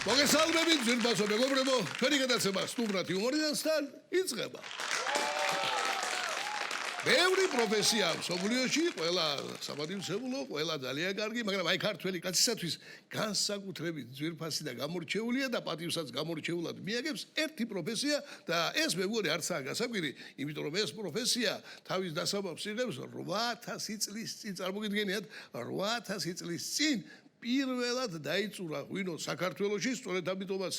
მოგესალმებით ძვირფასო მეგობრებო, ჩვენი გადაცემა სტუმრად იუმორისთან იწყება. ბევრი პროფესია მსოფლიოში, ყველა სამართლებრივ, ყველა ძალიან კარგი, მაგრამ აი ქართველი კაცისათვის განსაკუთრებით ძვირფასი და გამორჩეულია და პატივსაც გამორჩეულად მიაგებს ერთი პროფესია და ეს მე მგონი არცაა გასაკვირი, იმიტომ რომ ეს პროფესია თავის დასაბამს იღებს 8000 წლის წინ, წარმოგიდგენიათ 8000 წლის წინ პირველად დაიწურა ღვინო საქართველოში, სწორედ ამიტომაც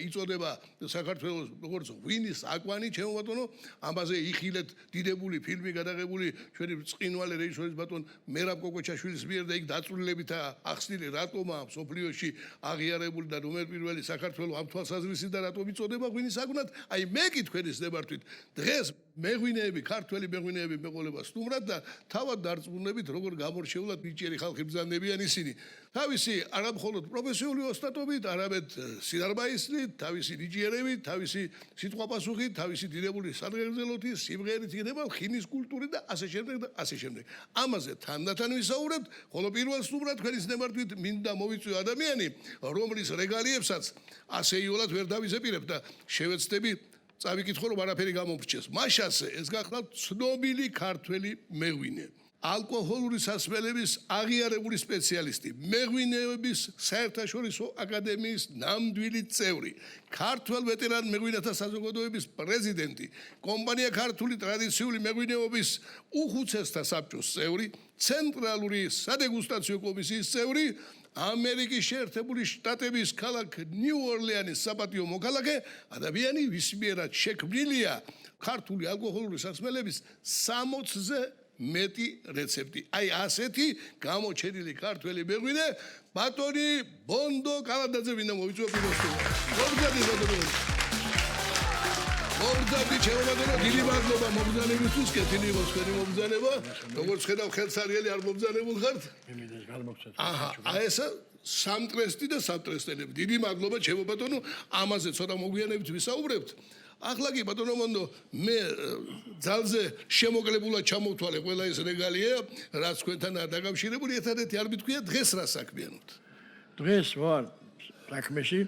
იწოდება საქართველოს როგორც ღვინის აკვანი, ჩემო ბატონო, ამაზე იხილეთ დიდებული ფილმი გადაღებული ჩვენი ბრწყინვალე რეჟისორის ბატონ მერაბ კოკოჩაშვილის მიერ და იქ დაწვრილებითაა ახსნილი რატომა მსოფლიოში აღიარებული და ნომერ პირველი საქართველოს ამ თვალსაზრისით და რატომ იწოდება ღვინის აკვანად. აი მე კი თქვენის ნებართვით დღეს მეღვინეები, ქართველი მეღვინეები მეყოლება სტუმრად და თავად დარწმუნებით როგორ გამორჩეულად ნიჭიერი ხალხი ბრძანდებიან ისინი. თავისი არა მხოლოდ პროფესიული ოსტატობით, არამედ სინარმაისლით, თავისი ნიჭიერებით, თავისი სიტყვაპასუხით, თავისი დიდებული სადღეგრძელოთი, სიმღერით იქნება ხინის კულტურით და ასე შემდეგ და ასე შემდეგ. ამაზე თანდათან ვისაუბრებთ, ხოლო პირველ სტუმრად თქვენის ნებართვით მინდა მოვიწვიო ადამიანი, რომლის რეგალიებსაც ასეიოლად ვერ დავიზეპირებ და შევეცდები წავიკითხო რომ არაფერი გამომრჩეს. მაშასე ეს გახლავთ ცნობილი ქართველი მეღვინე. ალკოჰოლური სასმელების აღიარებული სპეციალისტი, მეღვინეების საერთაშორისო აკადემიის ნამდვილი წევრი, ქართველ ვეტერან მეღვინეთა საზოგადოების პრეზიდენტი, კომპანია ქართული ტრადიციული მეღვინეობის უხუცესთა საბჭოს წევრი, ცენტრალური სადეგუსტაციო კომისიის წევრი, ამერიკის შეერთებული შტატების ქალაქ ნიუ-ორლეანის საპატიო მოქალაქე, ადამიანი ვის მიერაც შექმნილია ქართული ალკოჰოლური სასმელების 60-ზე მეტი რეცეპტი. აი ასეთი გამოჩენილი ქართველი მეღვინე ბატონი ბონდო კალანდაძე ვინდა მოვიწვიო პირველში. მოგზადი ბატონო. მოგზადი ჩემო ბატონო, დიდი მადლობა მოგზადებისთვის, კეთილი იყოს თქვენი მოგზადება. როგორც ხედავ ხელსარიელი არ მოგზადებულ ხართ? მიმიდეს გამოგცეთ. აი ეს სამტრესტი და სამტრესტელები. დიდი მადლობა ჩემო ბატონო, ამაზე ცოტა მოგვიანებით ვისაუბრებთ. ახლა კი ბატონო მონდო მე ძალზე შემოკლებულად ჩამოვთვალე ყველა ეს რეგალია, რაც თქვენთანაა დაკავშირებული, ერთადერთი არ მითქვია დღეს რა საქმიანობთ. დღეს ვარ საქმეში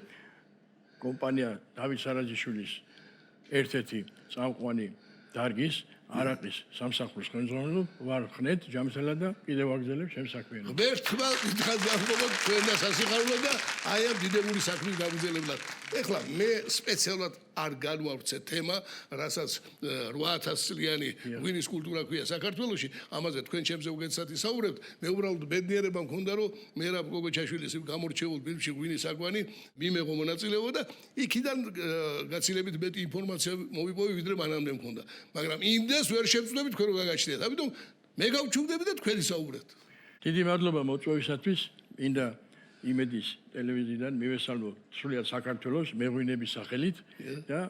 კომპანია დავით სარაჯიშვილის ერთ-ერთი წამყვანი დარგის არაყის სამსახურის ხელმძღვანელი ვარ ხნეთ ჯამისელა და კიდევ ვაგზელებ ჩემს საქმიანობას. ღერთმა დიდხანს გახლობთ თქვენ და სასიხარულო და აი ამ დიდებული საქმის გამგზელებლად. ეხლა მე სპეციალურად არ განვავრცე თემა, რასაც 8000 წლიანი ღვინის კულტურა ქვია საქართველოში, ამაზე თქვენ ჩემზე უგეცად ისაუბრებთ. მე უბრალოდ ბედნიერება მქონდა, რომ მერაბ კოკოჩაშვილის გამორჩეულ ფილმში ღვინის აკვანი მიმეღო მონაწილეობა და იქიდან გაცილებით მეტი ინფორმაცია მოვიპოვე, ვიდრე მანამდე მქონდა. მაგრამ იმდეს ვერ შევწვდები თქვენ რო გაგაჩნიათ. ამიტომ მე გავჩუმდები და თქვენ ისაუბრეთ. დიდი მადლობა მოწვევისათვის. მინდა იმედის ტელევიზიიდან მივესალმო სრულიად საქართველოს მეღვინეების სახელით და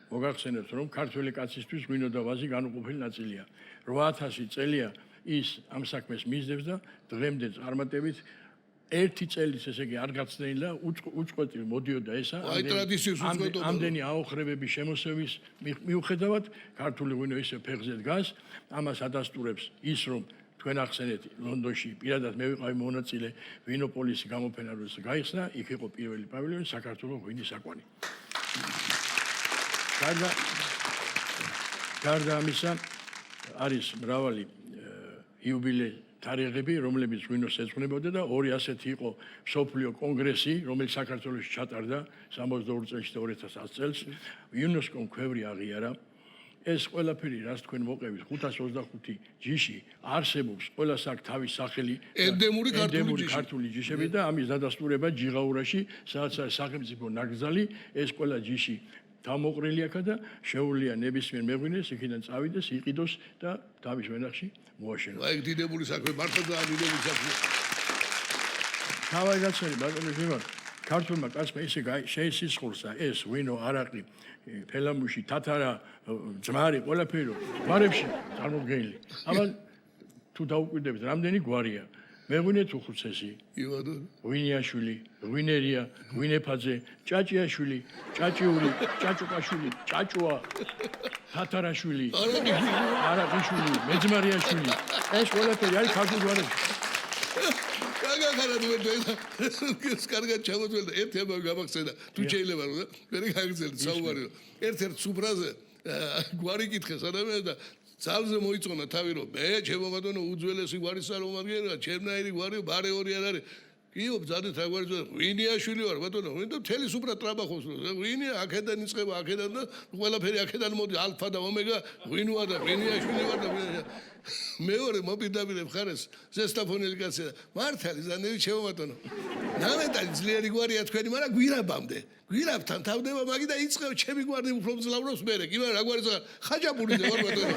მოგახსენებთ რომ ქართველი კაცისთვის ღვინო და ვაზი განუყოფელი ნაწილია. 8000 წელია ის ამ საქმეს მისდევს და დღემდე წარმატებით ერთი წელიც ესე იგი არ გაცნეილა უწყვეტი მოდიოდა ესა აი ტრადიციის უწყვეტობა. ამდენი აოხრებების შემოსევის მიუხედავად ქართული ღვინო ისე ფეხზე დგას, ამას ადასტურებს ის რომ თქვენ ახსენეთ ლონდონში პირადად მე ვიყავი მონაწილე ვინოპოლისი გამოფენა როდეს გაიხსნა, იქ იყო პირველი პავილიონი საქართველოს ღვინის აკვანი. გარდა ამისა არის მრავალი იუბილე თარიღები, რომლებიც ღვინოს ეძღვნებოდა და ორი ასეთი იყო მსოფლიო კონგრესი, რომელიც საქართველოში ჩატარდა 62 წელს და 2010 წელს. იუნესკომ ქვევრი აღიარა. ეს ყველაფერი რაც თქვენ მოყევით 525 ჯიში არსებობს, ყველას აქვს თავის სახელი ენდემური ქართული ჯიშები და ამის დადასტურება ჯიღაურაში, სადაც არის სახელმწიფო ნაკრძალი, ეს ყველა ჯიში დამოყრილი აქა და შეუძლია ნებისმიერ მეღვინეს იქიდან წავიდეს, იყიდოს და თავის ვენახში მოაშენოს. აი დიდებული საქმე, მართლა დიდებული საქმე. თავი გაცელი ბატონო ჟიმარ, ქართულმა კაცმა ისე შეისისხლსა ეს ღვინო, არაყი, ფელამუში, თათარა, ძმარი, ყველაფერი გვარებში წარმოდგენილი. ამან თუ დაუკვირდებით, რამდენი გვარია? მეღვინე თუხუცესი, ღვინიაშვილი, ღვინერია, ღვინეფაძე, ჭაჭიაშვილი, ჭაჭიული, ჭაჭუკაშვილი, ჭაჭუა, თათარაშვილი, არაყიშვილი, მეძმარიაშვილი. ეს ყველაფერი არის ქართულ გვარებში. აღარად ვერდა ეს კარგად ჩამოთვლდა ერთი ამბავი გამახსენდა თუ შეიძლება რომ ვერ გაგრძელდ საუბარი რომ ერთ-ერთ სუფრაზე გვარი კითხეს ადამიანს და ძალზე მოიწონა თავი რომ მე ჩემო ბატონო უძველესი გვარის წარმომადგენელია ჩემნაირი გვარი ბარე ორი არ არის იო ბძანეთ რა გვარი ვინიაშვილი ვარ ბატონო ვინ და მთელი სუფრა ტრაბახობს ვინია აქედან იწყება აქედან და ყველაფერი აქედან მოდი ალფა და ომეგა ვინოა და ვინიაშვილი ვარ და მეორე მოპირდაპირე მხარეს ზესტაფონელი კაცია მართალი ზანევი ჩემო ბატონო ნამეტალი ძლიერი გვარია თქვენი მაგრამ გვირაბამდე გვირაბთან თავდება მაგი და იწყებ ჩემი გვარი უფრო მძლავრობს მე კი მაგრამ რა გვარი ხაჯაპურიზე ვარ ბატონო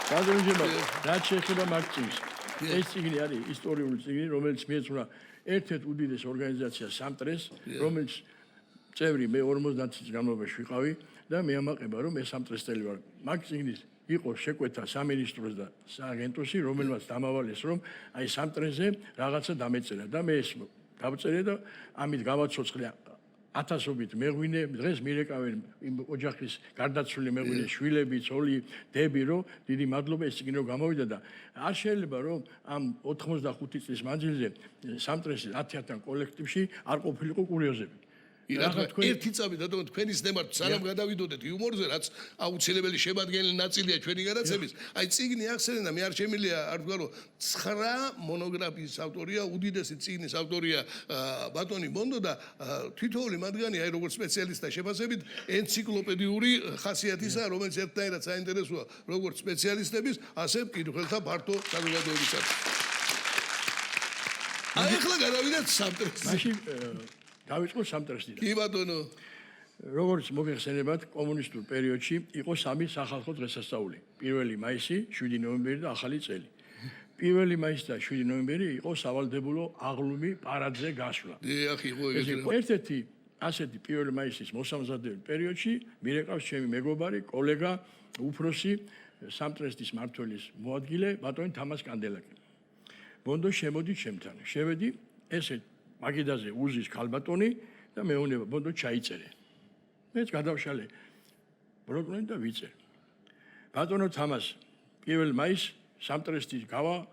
გადაგიჟება რა შეიძლება მაგწინს ეს წიგნი არის ისტორიული წიგნი რომელიც მიეძღვნა ერთ-ერთ უდიდეს ორგანიზაციას სამტრეს რომელიც წევრი მე 50 წლის განმავლობაში ვიყავი და მე ამაყება რომ მე სამტრესტელი ვარ მაგ წიგნის იყო შეკვეთა სამინისტროს და სააგენტოსი რომელმაც დამავალეს რომ აი სამტრესზე რაღაცა დამეწერა და მე ეს დავწერე და ამით გავაცოცხლე ათასობით მეღვინე დღეს მირეკავენ იმ ოჯახის გარდაცვლილი მეღვინე შვილები, ცოლი, დები რომ დიდი მადლობა ეს წიგნი რომ გამოვიდა და არ შეიძლება რომ ამ 85 წლის მანძილზე სამტრესის 10-თან კოლექტივში არ ყოფილიყო კურიოზები. ერთი წამი და თქვენის ნემართ სანამ გადავიდოდეთ იუმორზე რაც აუცილებელი შემადგენელი ნაწილია ჩვენი განაცემის აი წიგნი ახსენე და მე არ შემიძლია არ ვთქვა რომ 9 მონოგრაფიის ავტორია უდიდესი წიგნის ავტორია ბატონი ბონდო და თითოეული მათგანი აი როგორც სპეციალისტთა შეფასებით ენციკლოპედიური ხასიათისაა რომელიც ერთნაირად საინტერესოა როგორც სპეციალისტების ასე მკითხველთა ფართო საზოგადოებისათვის აი ახლა გადავიდეთ სამტრესზე მაშინ დავიწყო სამტრესიდან. კი ბატონო. როგორც მოგეხსენებათ, კომუნისტურ პერიოდში იყო 3 სახალხო დღესასწაული. 1 მაისი, 7 ნოემბერი და ახალი წელი. 1 მაისი და 7 ნოემბერი იყო სავალდებულო აღლუმი პარადზე გასვლა. დიახ, იყო ეს იყო ერთ-ერთი ასეთი 1 მაისის მოსამზადებელი პერიოდში მირეკავს ჩემი მეგობარი, კოლეგა, უფროსი სამტრესტის მმართველის მოადგილე ბატონი თამაზ კანდელაკი. ბონდო შემოდი ჩემთან. შევედი ესე მაგიდაზე უზის ქალბატონი და მეუნება ბონდო ჩაიწერე. მეც გადავშალე ბროკლინი და ვიწერე. ბატონო თამაზ 1 მაისს სამტრესტის გავა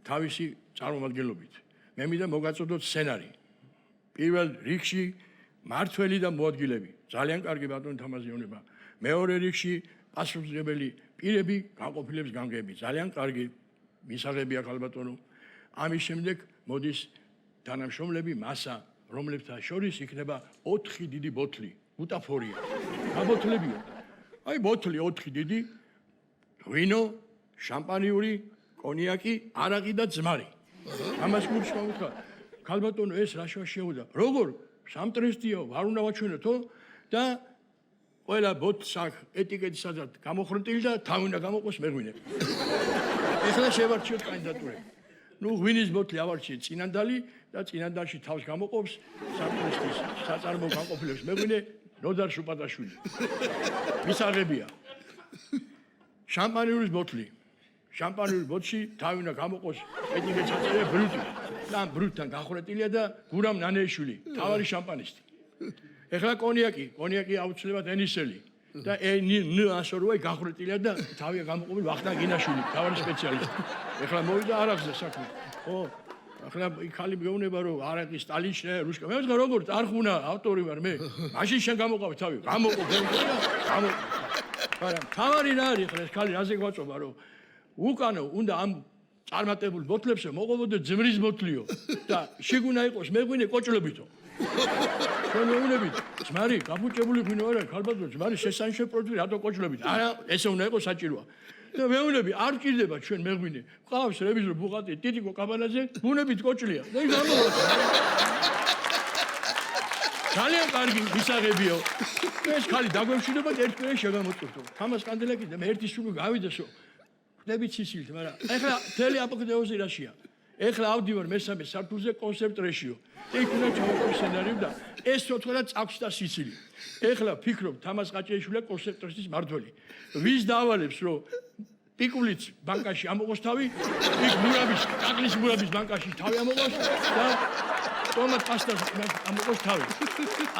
თავისი წარმომადგენლობით. მე მინდა მოგაწოდოთ სცენარი. პირველ რიგში მართველი და მოადგილები. ძალიან კარგი ბატონო თამაზი ეუბნება. მეორე რიგში პასუხისმგებელი პირები, განყოფილების გამგეები. ძალიან კარგი მისაღებია ქალბატონო. ამის შემდეგ მოდის თანამშრომლები მასა რომლებთან შორის იქნება 4 დიდი ბოთლი ბუტაფორია გაბოთლებია აი ბოთლი 4 დიდი ვინო შამპანიური კონიაკი არაყი და ძმარი ამას გულში მომხდა ქალბატონო ეს რა შეუდა როგორ სამტრესტიო არ უნდა ვაჩვენოთო და ყველა ბოთლს აქ ეტიკეტისადაც გამოხრტილი და თავი უნდა გამოყოს მეღვინე ეხლა შევარჩიოთ კანდიდატურები ნუ ღვინის ბოთლი ავარჩიე წინანდალი და წინანდალში თავს გამოყოფს სამტრესტის საწარმო განყოფილების მეღვინე ნოდარ შუპატაშვილი მისაღებია შამპანიურის ბოთლი შამპანიური ბოთლში თავი უნდა გამოყოს ეტიკეტს აწერია ბრუტი და ბრუტთან გახრეტილია და გურამ ნანეიშვილი თავარი შამპანისტი ეხლა კონიაკი აუცილებლად ენისელი და ნ ასორვაი გახრეტილია და თავია გამოყოფილი ვახტანგ გინაშვილი თავარი სპეციალისტი ეხლა მოვიდა არახზე საქმე ხო ახლა იქალი მეუბნება რომ არაყი სტალინშე რუშკა მე ვთქვა როგორ წარხუნა ავტორი ვარ მე მაშინ შენ გამოყავ თავი გამოყო მაგრამ თავარი რა არის ახლა ეს ქალი რაზე გვაწობა რომ უკანო უნდა ამ წარმატებულ ბოთლებზე მოყოლოდე ძმრის ბოთლიო და შეგუნა იყოს მეღვინე კოჭლებითო ჩვენ მეუნებით ძმარი გაფუჭებული ღვინო არა ქალბატონო ძმარი შესანიშნავი პროდუქტი რატო კოჭლებით არა ესე უნდა იყოს საჭიროა და მეუნები არ გჭირდება ჩვენ მეღვინე ყავს რევიზორ ბუღატი ტიტიკო კაბანაძე ბუნებით კოჭლია და ის ამოვა ძალიან კარგი მისაღებიო ეს ხალი დაგვემშვიდობა და ერთგვარი შეგამოწურთო თამას კანდელაკი და მე ერთი სული გავიდესო ხდებით სისილით მაგრამ ეხლა თელი აპოკრიფოსი რაშია ეხლა ავდივარ მესამე სართულზე კონსერტ რეშიო იქ უნდა ჩავყო სცენარიო და ეს თოთქლა წაქვს და სიცილი ეხლა ფიქრობ თამას ყაჭეიშვილია კონსერტ რეშის მართველი ვის დავალებს რომ პიკულიც ბანკაში ამოყოს თავი იქ მურაბის კაკლის მურაბის ბანკაში თავი ამოყოს და ტომატ პასტას ამოყოს თავი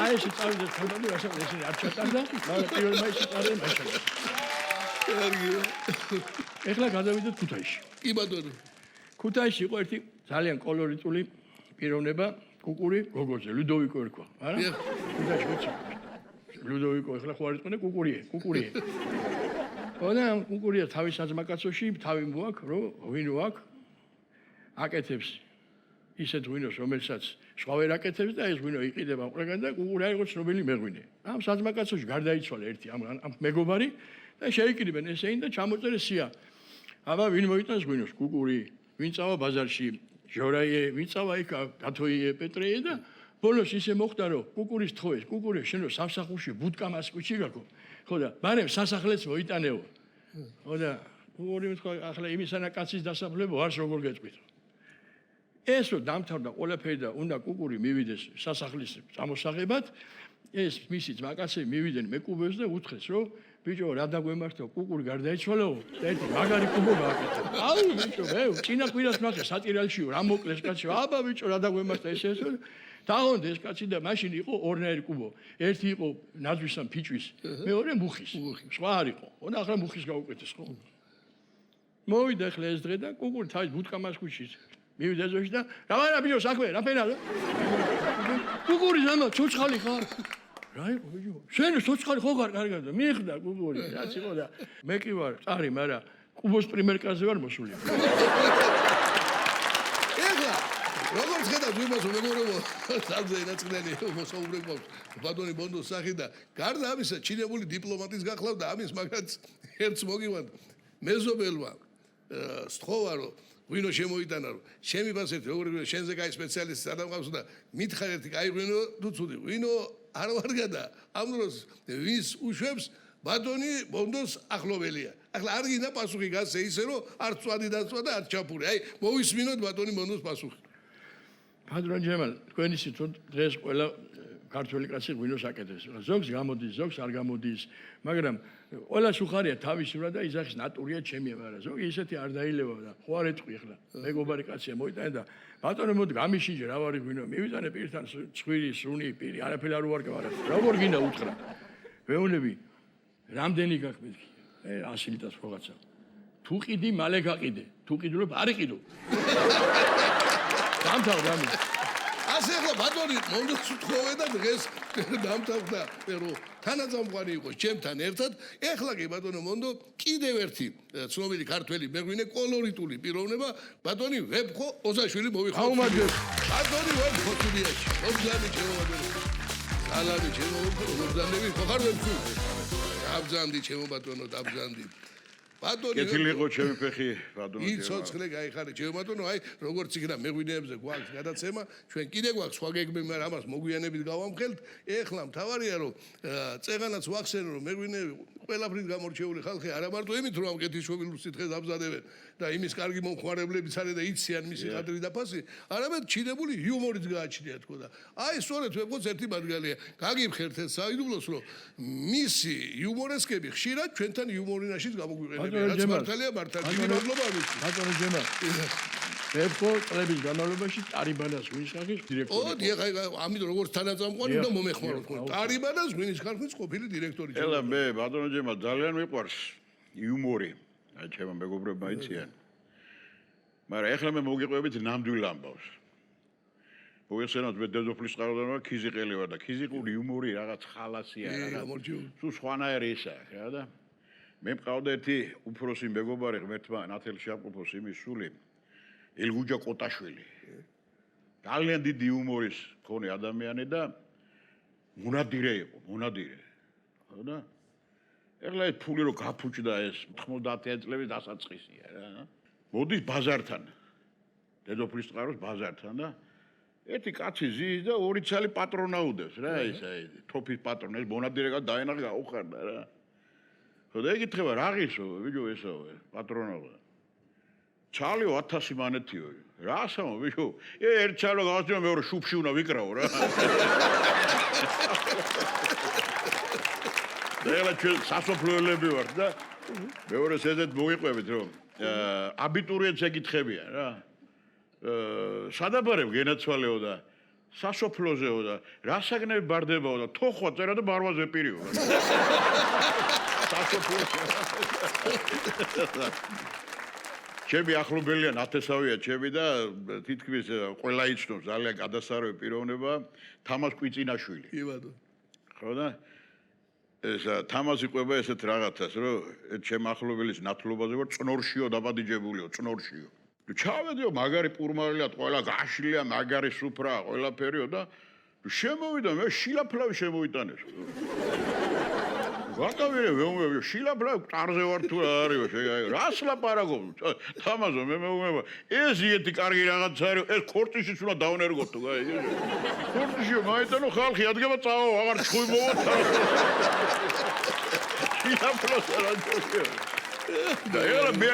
აი ეს წავიდა თორემ რასაც ესე არ ჩატარდა მაგრამ 1 მაისში წარდა მაშინ ეხლა გადავიდეთ ქუთაისში კი ბატონო ქუთაისში იყო ერთი ძალიან კოლორიტული პიროვნება კუკური გოგოზე ლუდოვიკო ერქვა არა ქუთაისში ვიცი ლუდოვიკო ეხლა ხო არის ყოლე კუკურიე და კუკურია თავის საძმაკაცოში თავი მოაქვს რომ ვინო აქვს აკეთებს ისეთ ღვინოს რომელსაც სხვა ვერ აკეთებს და ეს ღვინო იყიდება ყველგან და კუკური არის ცნობილი მეღვინე ამ საძმაკაცოში გარდაიცვალა ერთი ამ მეგობარი და შეიკრიბენ ესენი და ჩამოწერეს სია აბა ვინ მოიტანს ღვინოს კუკური ვინ წავა ბაზარში ჟორაიე ვინ წავა იქ გათოიე პეტრეიე და ბოლოს ისე მოხდა რომ კუკურის თხოვეს კუკური შენ რომ სამსახურში ბუდკამას კუჩი გაქო ხო და მაგრამ სასახლეც მოიტანეო ხო და კუკური მithქვა ახლა იმისანა კაცის დასაფლებო არს როგორ გეტყვით ეს რომ დამთავრდა ყველაფერი და უნდა კუკური მივიდეს სასახლის წამოსაღებად ეს მისი ძმაკაცები მივიდნენ მეკუბებს და უთხრეს რომ ბიჭო რა დაგვემართო კუკური გარდაიცვალაო და ერთი მაგარი კუბო გააკეთა აუ ბიჭო მე წინა კვირას ნახე სატირალშიო რა მოკლეს კაცო აბა ბიჭო რა დაგვემართა ეს დაონდა ეს კაცი და მაშინ იყო ორნაირი კუბო ერთი იყო ნაძვისა ფიჭვის მეორე მუხის სხვა არ იყო ონა ახლა მუხის გაუკეთეს ხო მოვიდა ახლა ეს დღე და კუკური თავის ბუდკამას ქუჩის მივიდა ზოში და რა ბიჭო საქმე რა ფენა კუკური ზამა ცოცხალი ხარ რა იყო ბიჭო შენ ცოცხალი ხო ხარ კარგად და მიხვდა კუკური რაც იყო და მე კი ვარ წარი მაგრამ კუბოს პრიმერკაზე ვარ მოსული ეხლა როგორც ხედავთ ვიმას მეგობრებო სანძე ნაცვლელი მოსაუბრებო ბატონი ბონდოს სახი და გარდა ამისა ჩინებული დიპლომატის გახლავდა ამის მაგაც ერთს მოგივანთ მეზობელმა სთხოვა რომ ღვინო შემოიტანა რომ შემიფასეთ როგორ შენზე კაი სპეციალისტი სადამყავს და მითხარ ერთი კაი ღვინო დუცუდი ღვინო არ ვარ გადა ამ დროს ვის უშვებს ბატონი ბონდოს ახლობელია ახლა არ გინდა პასუხი გასცე ისე რომ არ წვადი დაწვა და არ ჩაფური აი მოვისმინოთ ბატონი ბონდოს პასუხი ბატონ ჯემალ თქვენი სიტყვით დღეს ყველა ქართველი კაცი ღვინოს აკეთებს ზოგს გამოდის ზოგს არ გამოდის მაგრამ ყველას უხარია თავისურად და იძახის ნატურია ჩემია მაგრამ ზოგი ისეთი არ დაილევა და ხო არ ეთყვი ახლა მეგობარი კაცია მოიტანე და ბატონო მოდი გამიშიჯე რა ვარი ღვინო მივიტანე პირთან ცხვირი სუნი პირი არაფერი არ უარკე მაგრამ როგორ გინდა უთხრა ვეუნები რამდენი გაქვს მეთქი 100 ლიტას რაღაცა თუ ყიდი მალე გაყიდე თუ ყიდულობ არ იყიდო დამთავრდა ასე ახლა ბატონი მონდოს თხოვე და დღეს დამთავრდა რომ თანაძამყვანი იყო ჩემთან ერთად ეხლა კი ბატონო მონდო კიდევ ერთი ცნობილი ქართველი მეღვინე კოლორიტული პიროვნება ბატონი ვებხო ოზაშვილი მოვიხოთ აუმაგრებს ბატონი ვებხო სტუდიაში მოგზავნე ჩემო ბატონო სალამი ჩემო მოგზავნები ხარ ვებხო დაბზანდი ჩემო ბატონო დაბზანდი ბატონი კეთილი იყო ჩემი ფეხი ბატონო იცოცხლე გაიხარე ჩემო ბატონო აი როგორც იქნა მეღვინეებზე გვაქვს გადაცემა ჩვენ კიდე გვაქვს სხვა გეგმები მაგრამ ამას მოგვიანებით გავამხელთ ეხლა მთავარია რომ წეღანაც ვახსენო რომ მეღვინეები ყველაფრით გამორჩეული ხალხი არა მარტო იმით რომ ამ კეთილშობილ სითხეს აბზადებენ და იმის კარგი მომხმარებლებიც არის და იციან მისი ყადრი და ფასი არამედ ჩინებული იუმორიც გააჩნია თქო და აი სწორედ ვეღოც ერთი მათგანია გაგიფხერთ ეს საიდუმლოს რომ მისი იუმორესკები ხშირად ჩვენთან იუმორინაშიც გამოგვიყენებიან რაც მართალია მართალია მადლობა მისის ბატონო ჯემალ ვებხო წლების განმავლობაში ტარიბანას ღვინის ხარხის დირექტორი ო დიახ ამიტომ როგორც თანაძამყვანი უნდა მომეხმაროთ ხო ტარიბანას ღვინის ხარხის ყოფილი დირექტორი ეხლა მე ბატონო ჯემალ ძალიან მიყვარს იუმორი აი ჩემო მეგობრებმა იციან მაგრამ ეხლა მე მოგიყვებით ნამდვილ ამბავს მოგესწრებათ მე დედოფლის წყაროდანობა ქიზიყელი ვარ და ქიზიყური იუმორი რაღაც ხალასია რაღაც თუ სხვანაირი ისაა რა და მე მყავდა ერთი უფროსი მეგობარი ღმერთმა ნათელში აკופოს იმის სული ელგუჯა კოტაშვილი ძალიან დიდი იუმორის მქონე ადამიანი და მონადირე იყო მონადირე ხო და ეხლა ეს ფული რო გაფუჭდა ეს 90 წლების დასაწყისია რა მოდის ბაზართან დედოფლის წყაროს ბაზართან და ერთი კაცი ზის და ორი ცალი პატრონაუდებს რა ეს აი თოფის პატრონი ეს მონადირე დაენახა გაუხარდა რა ხო და ეკითხება რა ღირსო ბიჭო ესო პატრონაუდა ჩალი 1000 მანეთიო რა სამო ბიჭო ერთ ჩალო გავასწრო მეორე შუბში უნდა ვიკრავო რა და ჩვენ სასოფლოელები ვართ და მეორე ზედეთ მოვიყვებით რომ აბიტურიენტს ეკითხებიან რა სადაბარებ გენაცვალეო და სასოფლოზეო და რა საგნები ბარდებაო და თოხვა წერა და ბარვაზე პირიო ჩემი ახლობელია ნათესავია ჩემი და თითქმის ყველა იცნობს ძალიან გადასარევი პიროვნება თამაზ კვიწინაშვილი. კი ბატონო. ხო და ეს თამაზ იყვება ესეთ რაღაცას რომ ჩემ ახლობელის ნათლობაზე ვარ წნორშიო დაბადიჯებულიო წნორშიო. ჩავედიო მაგარი პურმარილად ყველა გაშლია მაგარი სუფრა ყველაფერიო და შემოვიდა მე შილაფლავი შემოვიტანეს. ვაკავირე ვეუბნები შილაფლავი წარზე ვარ თუ რა არის რას ლაპარაკობ თამაზო მე მეუბნება ეს იეთი კარგი რაღაც არის ეს ქორტიშიც უნდა დავნერგოთ თუ ქორტიში მაიტანო ხალხი ადგება წავა აღარ ცხუი მოვათა შილაფლავი რა ჯობია და ეხლა მე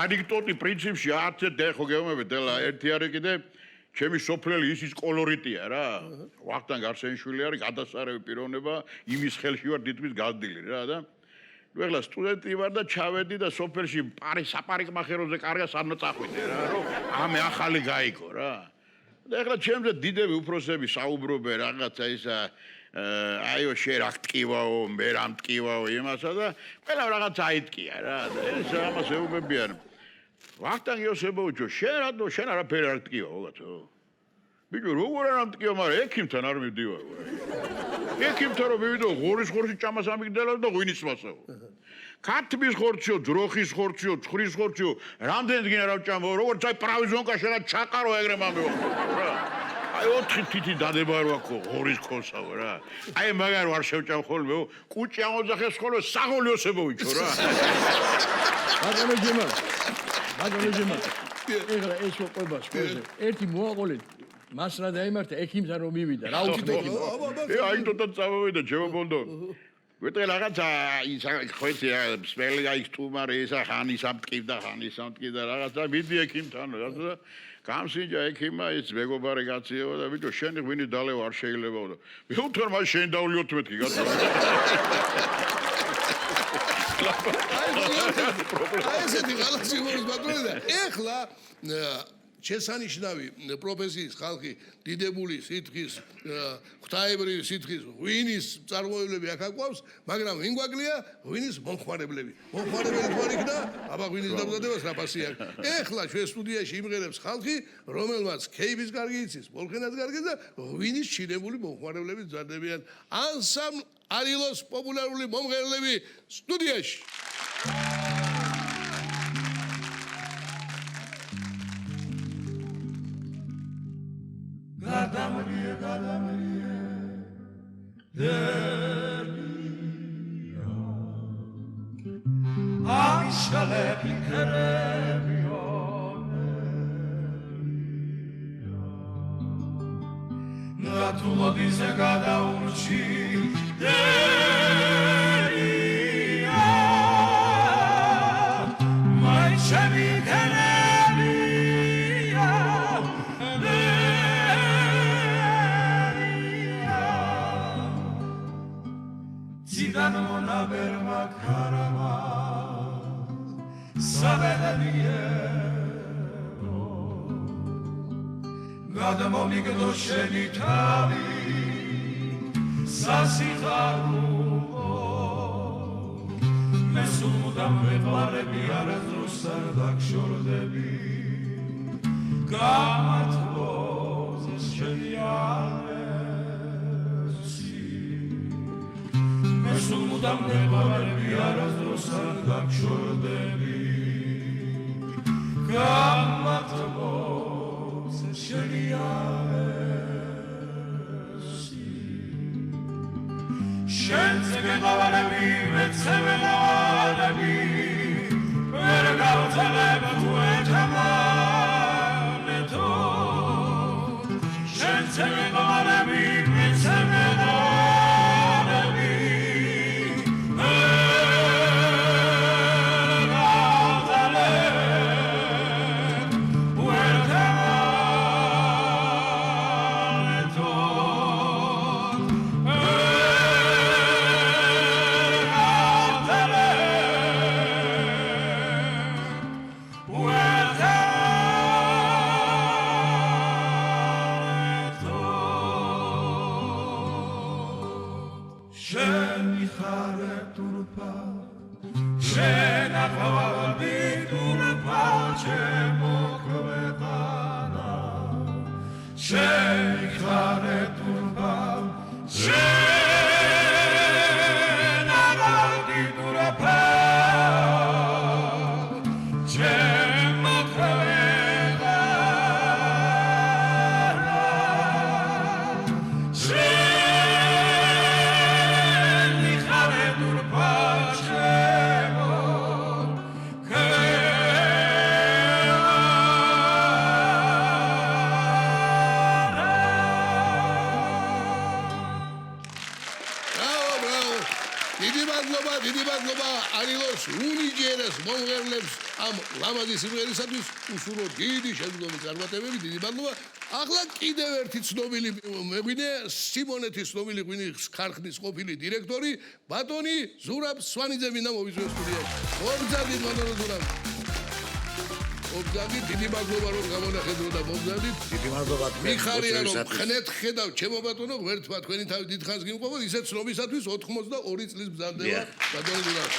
ანეკდოტი პრინციპში არცე დეხო გეუბნები დელა ერთი არის კიდე ჩემი სოფლელი ისის კოლორიტია რა. ვახტანგ არსენიშვილი არის გადასარევი პიროვნება, იმის ხელში ვარ თითქმის გაზრდილი რა და ნუ ეხლა სტუდენტი ვარ და ჩავედი და სოფელში საპარიკმახეროზე კარგა სანო წახვიდე რა, რომ ამე ახალი გაიგო რა. და ეხლა ჩემზე დიდები უფროსები საუბრობენ რაღაცა ისა აიო შენ რა ტკივაო, მე რა მტკივაო იმასა და ყველა რაღაც აიტკია რა და ეს ამას ეუბნებიან. ვახტანგ იოსებოვიჩო შენ არაფერი არ ტკივა გოგათო ბიჭო როგორ არ ამტკივა მაგრამ ექიმთან არ მივდივარ ექიმთან რომ მივიდო ღორის ხორცი ჭამას ამიგდალა და ღვინის მასაო ქათმის ხორციო ძროხის ხორციო ცხრის ხორციო რამდენს გინდა რა ვჭამო როგორც აი პრავიზონკა შენა ჩაყარო ეგრე მამეო რა აი 4 თითი დადება რო აქო ღორის ხორცაო რა აი მაგარ ვარ შევჭამ ხოლმეო კუჭი ამოძახეს ხოლმე საღოლი იოსებოვიჩო რა მაგალითად ეხლა ეს მოყვება სკოლაზე ერთი მოაყოლეთ მასლა დაიმართა ექიმთან რომ მივიდა რა უწოდ ექიმო აი თოთა წავიდა ჩემობონდო ვეტყვი რაღაცა ის ხოეთი სპელი აი სტუმარი ისა ხანის ამტკივდა რაღაცა მიდი ექიმთან რაღაცა გამსინჯა ექიმა ის მეგობარი კაციო და ბიჭო შენი ღვინი დალევა არ შეიძლებაო და მე უთხრა მას შენ დავლი 14 კი გასა აი ესეთი ხალხი მოს ბატონი და ეხლა შესანიშნავი პროფესიის ხალხი დიდებული სითხის ღვთაებრივი სითხის ღვინის წარმოებლები აქ აკვავს მაგრამ ვინ გვაკლია ღვინის მომხმარებლები თუ არ იქნა აბა ღვინის დამზადებას რა ფასი აქვს ეხლა ჩვენ სტუდიაში იმღერებს ხალხი რომელმაც ქეიფის კარგი იცის მოლხენაც კარგი და ღვინის ჩინებული მომხმარებლები მზადდებიან ანსამბლ არილოს პოპულარული მომღერლები სტუდიაში გადამრიე დერია ამიშალები ქერებიონერია ნატულოდიზე გადაურჩი დერია მაიჩები ქერებია Zidano verma carama Sabedaniero Gadamo migdo scenitali Sasitaruo Mesudam veqvarebi arezrusar dakshordebi Gamatvoz sheniale Mesudam veqvarebi arezrusar dakshordebi Gamatvoz sheniale Shenze geqvarebi vetsevelalebi Vergautelebe tu etamaneto Shenze geqvarebi vetsevelalebi Shena შენ ხარეთურბა შენ აღარდი დურაფა შენ მოხევება შენ ხარეთურბა შემო დიდი მადლობა არილოს უნიჯერეს მომღერლებს ამ ლამაზი სიმღერისათვის უსურო დიდი შემდგომი წარმატებები დიდი მადლობა ახლა კიდევ ერთი ცნობილი მეღვინე სიმონეთის ცნობილი ღვინის ქარხნის ყოფილი დირექტორი ბატონი ზურაბ სვანიძე მინდა მოვიწვიოს სტუდიაში მოგზადით ბატონო ზურაბ მოგზადით დიდი მადლობა რომ გამონახედრო და მოგზადით დიდი მადლობა მიხარია რომ ხნეთ ხედავ ჩემო ბატონო ღმერთმა თქვენი თავი დიდხანს გიმყოფოთ ისეთ ცნობისათვის 82 წლის მზადდება ბატონო ზურაბ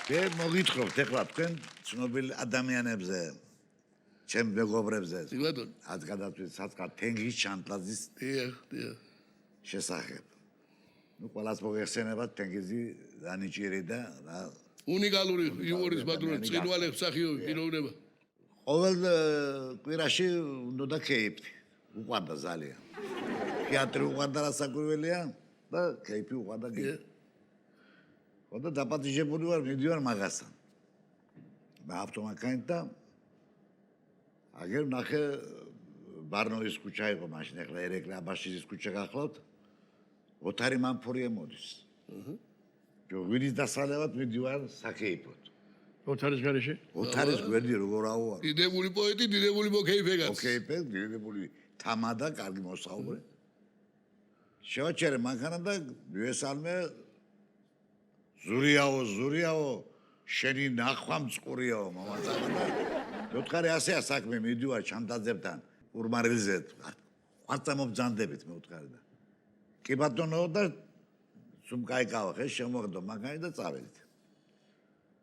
მე მოგითხრობთ ეხლა თქვენ ცნობილ ადამიანებზე ჩემ მეგობრებზე ბატონო ად გადავწყვეტ საწყად თენგიზ ჩანტლაძის დიახ შესახებ ნუ ყველას მოგეხსენებათ თენგიზი დანიჭიერი და უნიკალური იუმორის ბატონი წინვალე მსახიობი პიროვნება ყოველ კვირაში უნდა და კეიფი უყვარდა ძალიან თეატრი უყვარდა რასაკვირველია და კეიფი უყვარდა გი ხოდა დაპატიჟებული ვარ მიდივარ მაგასთან და ავტომანქანით და აგერ ნახე ბარნოვის ქუჩა იყო მაშინ ეხლა ერეკლე აბაშიძის ქუჩა გახლავთ ოთარი მამფორია მოდის ჯოგირის დასალევად მიდივარ საკეიფოდ ოთარის გარეშე ოთარის გვერდი როგორ აუარ დიდებული პოეტი დიდებული მოკეიფე კაცი ოკეიფე დიდებული თამადა კარგი მოსაუბრე შევაჩერე მანქანა და მივესალმე ზურიაო შენი ნახვა მწყურიაო მამაცანა და მეუთხარი ასეა საქმე მიდივარ ჩანდაძებთან ურმარილზე ხვარცა მომბძანდებით მეუთხარი და კი ბატონო და სულ გაიკავა ხე შემოღდო მაგარი და წავედით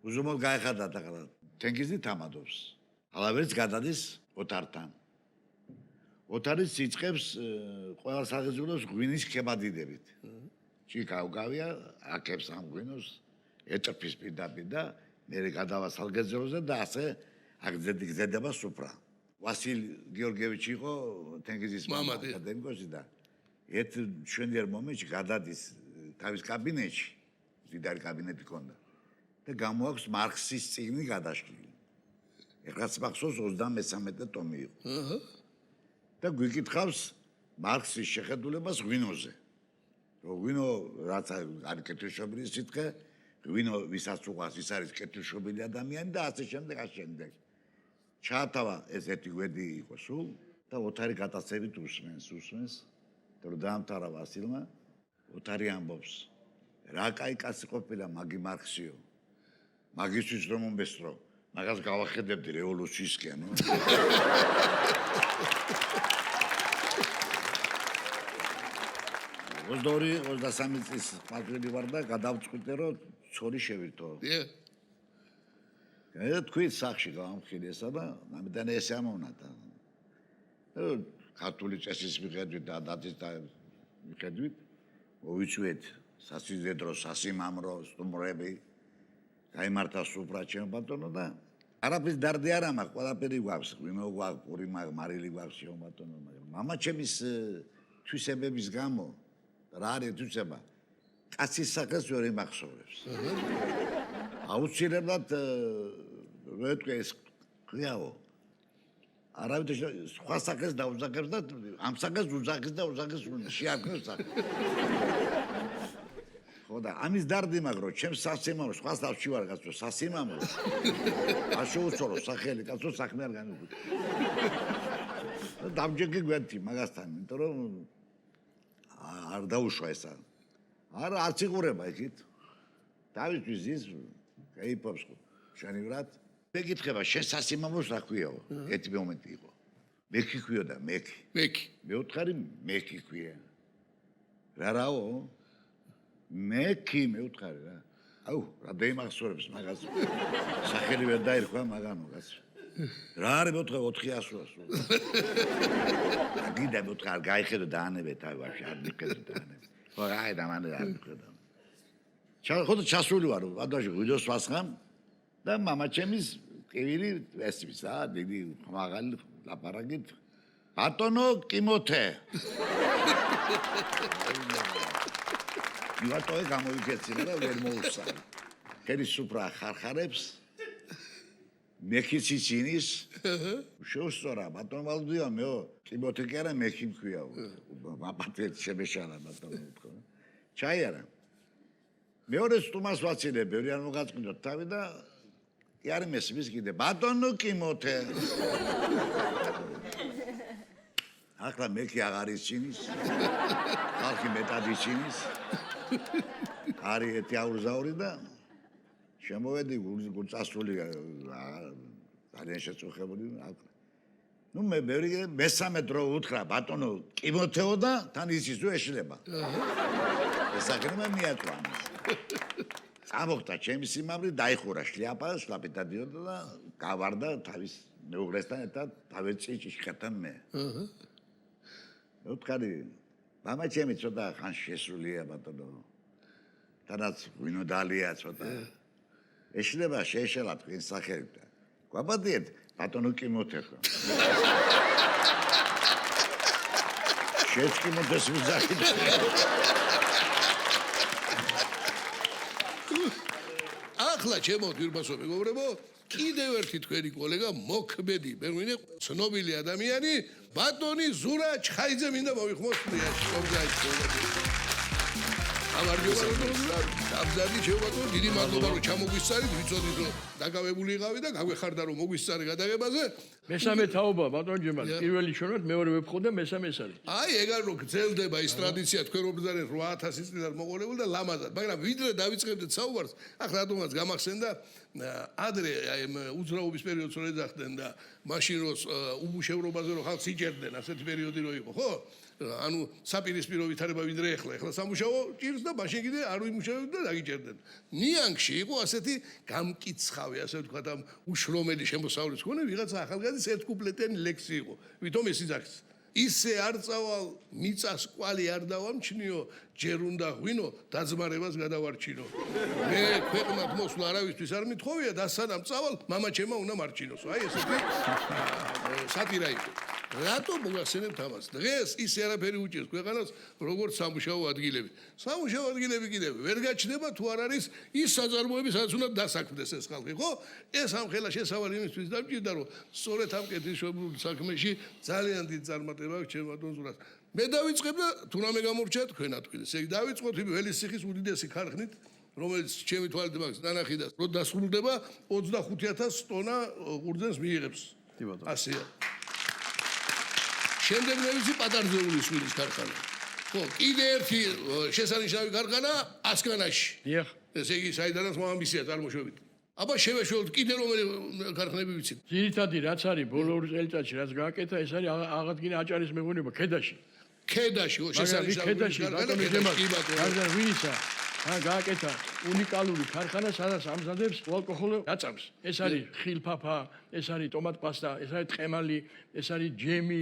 უზომოდ გაიხადა ახლა თენგიზი თამადობს ალავერიც გადადის ოთართან ოთარის სიწყებს ყველა საღიზულოს ღვინის ქებადიდებით ჩიკავგავია აკებს ამ ღვინოს ეტრფის პირდაპირ და მე გადავა სალგეზეროზე და ასე აგზედი გზედება სუფრა ვასილ გიორგიევიჩი იყო თენგიზის მამა აკადემიკოსი და ერთ შვენიერ მომენტში გადადის თავის კაბინეტში დიდარი კაბინეტი ჰქონდა და გამოაქვს მარქსის წიგნი გადაშლილი ეხლა მახსოვს 33 ტომი იყო და გვიკითხავს მარქსის შეხედულებას ღვინოზე რომ ღვინო რაც არის კეთილშობილი სიტყვა ღვინო ვისაც უყვარს ის არის კეთილშობილი ადამიანი და ასე შემდეგ ჩაათავა ეს ერთი გვერდი იყო სულ და ოთარი გადაცებით უსმენს და რომ დაამთავრა ვასილმა ოთარი ამბობს რა კაი კაცი ყოფილა მაგი მარქსიო მაგისთვის რომ მომბესტრო მაგას გავახედებდი რევოლუციისკენ 22-23 წლის პატრიოტი ვარ და გადავწყვიტე რომ ცორი შევირთო და თქვი სახში გამხილი ესა და ამიტომ ესე ამოვნათა ქართული წესის მიხედვით და დათის მიხედვით მოვიწვიეთ სასიზედრო სასიმამრო სტუმრები გაიმართა სუფრა ჩემ ბატონო და არაფრის დარდი არ ამაქვს ყველაფერი გვაქვს ღვინო გვაქვს პური მარილი გვაქვს ჩემ ბატონო მაგრამ მამა ჩემის თვისებების გამო რა არის თვისება კაცის სახელს ვერ იმახსოვრებს აუცილებლად როეთქე ეს ყიაო არავითარ სხვა სახელს დაუძახებს და ამ სახელს უძახის და უძახის შეარქმევს სახელს ხოდა ამის დარდი მაგრო ჩემს სასიმამრო სხვა თავში ვარ კაცო სასიმამრო არ შეუცვალო სახელი კაცო საქმე არ განუგვიწყო და დამჯერგი გვერდი მაგასთან იმიტომ რომ არ დაუშვა ესა არა არც იყურება იქით დავითვის ის გაიფობს შენივრად მეკითხება შენ სასიმამროს რა ქვიაო ერთი მომენტი იყო მექი ქვიოდა მექი მეუთხარი მექი ქვია რაო მექი მეუთხარი რა აუ რა დაიმახსოვრებს მაგას სახელი ვერ დაირქვა მაგანო კაცო რა არის მოთხე 400-ას. გიდა მოთხე არ გაიხედო დაანებეთ აი ვაფშე არ მიხედო დაანებეთ. ხო აი და მანდ არ მიხედო. ხო ჩასული ვარ ადაში ვიდეოს ვასხამ და მამაჩემის კივილი ესმის რა დიდი მაღალი ლაპარაკით ბატონო კიმოთე. მივატოვე გამოიქეცინა და ვერ მოუსწარი. ხელი სუფრა ხარხარებს მექი ციცინის შეუსწორა ბატონ ვალდია მეო კიმოთე კი არა მექი მქვია მაპატეთ შემეშალა ბატონო თქო ჩაი არა მეორე სტუმას ვაცილე ბევრი არ მოგაწყვიტოთ თავი და კი არის მესმის კიდე ბატონო კიმოთე ახლა მექი აღარ იცინის ხალხი მეტად იცინის არის ერთი აურზაური და შემოვედი გულწასული ძალიან შეწუხებული ნუ მე ბევრი მესამე დრო უთხრა ბატონო კიმოთეო და თან იცის თუ ეშლება ესაგრემა მიაწვა წამოხდა ჩემი სიმამრი დაიხურა შლიაპა შლაპი დადიოდა და გავარდა თავის მეუღლესთან ერთად დავეწიჭი შეხთან მე უთხარი მამა ჩემი ცოტა ხან შესულია ბატონო თანაც ვინო დალია ცოტა ეშლება შეეშალა თქვენ სახელით გვაბადიეთ ბატონო კიმოთე ხო შეჭკიმოთეს ვიზახით ახლა ჩემო თირბასო მეგობრებო კიდევ ერთი თქვენი კოლეგა მოქმედი ბერმინე ცნობილი ადამიანი ბატონი ზურა ჩხაიძე მინდა მოვიხმოს პრიაში კომზაით ამარჯობა ბატონო აბზადი შეუბატონო დიდი მადლობა რომ ჩამოგვისწარით ვიცოდით რომ დაგავებული იყავი და გაგვეხარდა რომ მოგვისწარე გადაღებაზე მესამე თაობა ბატონჯემა პირველი შორად მეორე ვეფხოდა მესამე ეს არის აი ეგარ რომ გრძელდება ის ტრადიცია თქვენ რომ ბრძანეთ 8000 წლიდან მოყოლებული და ლამაზად მაგრამ ვიდრე დავიწყებდეთ საუბარს ახლა რატომაც გამახსენდა ადრე აი უძრაობის პერიოდს რო ეძახდნენ და მაშინ რო უბუშევრობაზე რო ხალხს იჭერდნენ ასეთი პერიოდი რო იყო ხო ანუ საპირისპირო ვითარება ვიდრე ახლა სამუშაო ჭირს და მაშინ კიდე არ ვიმუშავებთ და დაგიჭერდნენ ნიანგში იყო ასეთი გამკიცხავი ასე ვთქვათ ამ უშრომელი შემოსავლის მქონე ვიღაცა ახალგაზრდის ერთ კუპლეტიანი ლექსი იყო ვითომ ეს იძახის ისე არ წავალ მიწას კვალი არ დავამჩნიო ჯერ უნდა ღვინო დაძმარებას გადავარჩინო მე ქვეყნად მოსვლა არავისთვის არ მithოვია და სანამ წავალ მამაჩემა უნდა მარჩინოს აი ესეთი სატირა იყო რატო მოგახსენებთ ამას დღეს ისე არაფერი უჭირს ქვეყანას როგორც სამუშაო ადგილები სამუშაო ადგილები კიდევ ვერ გაჩნდება თუ არ არის ის საწარმოები სადაც უნდა დასაქმდეს ეს ხალხი ხო ეს ამხელა შესავალი იმისთვის დამჭირდა რომ სწორედ ამ კეთილშობილ საქმეში ძალიან დიდი წარმატება აქვს ჩემ ბატონ ზურას მე დავიწყებ და თუნამე გამორჩა თქვენ ატყილეს ეგ დავიწყოთ ველისციხის უდიდესი ქარხნით რომელიც ჩემი თვალით მაგს ნანახი და რო დასრულდება 25000 ტონა ყურძენს მიიღებს ასეა შემდეგ მე ვიცი პატარძეული სვილის ქარხანა ხო კიდე ერთი შესანიშნავი ქარხანა ასკანაში დიახ ესე იგი საიდანაც მომამისია წარმოშობით აბა შევეშველთ კიდე რომელი ქარხნები ვიცით ძირითადი რაც არის ბოლო ორი წელიწადში რაც გააკეთა ეს არის აღადგინა აჭარის მეღვინება ქედაში ქედაში შესანიშნავი ქარხანა ვინისა გააკეთა უნიკალური ქარხანა სადაც ამზადებს ალკოჰოლურ გაწამს ეს არის ხილფაფა ეს არის ტომატ პასტა ეს არის ტყემალი ეს არის ჯემი